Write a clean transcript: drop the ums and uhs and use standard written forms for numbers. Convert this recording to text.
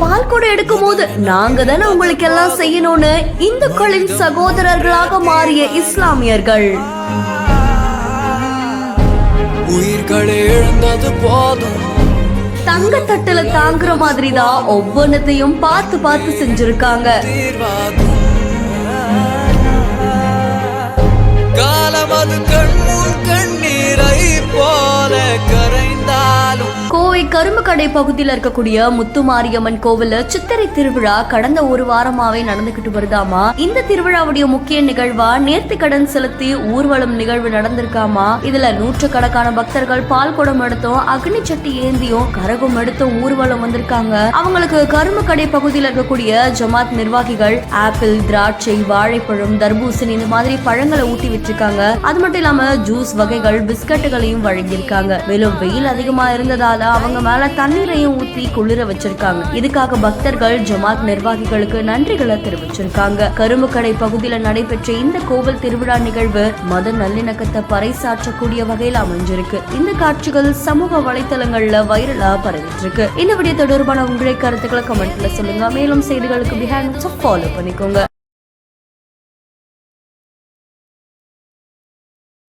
பால் கூட எடுக்கும் போது நாங்க தானே உங்களுக்கு எல்லாம் செய்யணும்னு இந்துக்களின் சகோதரர்களாக மாறிய இஸ்லாமியர்கள். உயிர்களை இழந்தது போதும், தங்கத்தட்டுல தாங்குற மாதிரி தான் ஒவ்வொன்னத்தையும் பார்த்து பார்த்து செஞ்சிருக்காங்க. காலமது கண்முன் கண்ணீரை போல கரைந்தாலும். கோவை கரும்புக்கடை பகுதியில் இருக்கக்கூடிய முத்துமாரியம்மன் கோவில்ல சித்திரை திருவிழா கடந்த ஒரு வாரமாவே நடந்துகிட்டு வருதாமா. இந்த திருவிழாவுடைய முக்கிய நிகழ்வா நேர்த்தி கடன் செலுத்தி ஊர்வலம் நிகழ்வு நடந்திருக்காமா. இதுல நூற்றுக்கணக்கான பக்தர்கள் பால் குடம் எடுத்தும் அக்னி சட்டி ஏந்தியும் கரகம் எடுத்தும் ஊர்வலம் வந்திருக்காங்க. அவங்களுக்கு கரும்புக்கடை பகுதியில் இருக்கக்கூடிய ஜமாத் நிர்வாகிகள் ஆப்பிள், திராட்சை, வாழைப்பழம், தர்பூசணி இந்த மாதிரி பழங்களை ஊட்டி விட்டுருக்காங்க. அது மட்டும் இல்லாம ஜூஸ் வகைகள், பிஸ்கட்டுகளையும் வழங்கியிருக்காங்க. மேலும் வெயில் அதிகமா இருந்ததால அவங்க மேல தண்ணீரையும் ஊத்தி குளிர வச்சிருக்காங்க. இதுக்காக பக்தர்கள் ஜமாத் நிர்வாகிகளுக்கு நன்றிகளை தெரிவிச்சிருக்காங்க. கரும்புக்கடை பகுதியில நடைபெற்ற இந்த கோவில் திருவிழா நிகழ்வு மத நல்லிணக்கத்தை பறைசாற்றக்கூடிய வகையில் அமைஞ்சிருக்கு. இந்த காட்சிகள் சமூக வலைதளங்கள்ல வைரலா பரவிட்டு இருக்கு. இந்த வீடியோ தொடர்பான உங்களுடைய கருத்துக்களை கமெண்ட்ல சொல்லுங்க. மேலும் செய்திகளுக்கு பிஹைண்ட் ஃபாலோ பண்ணிக்கோங்க.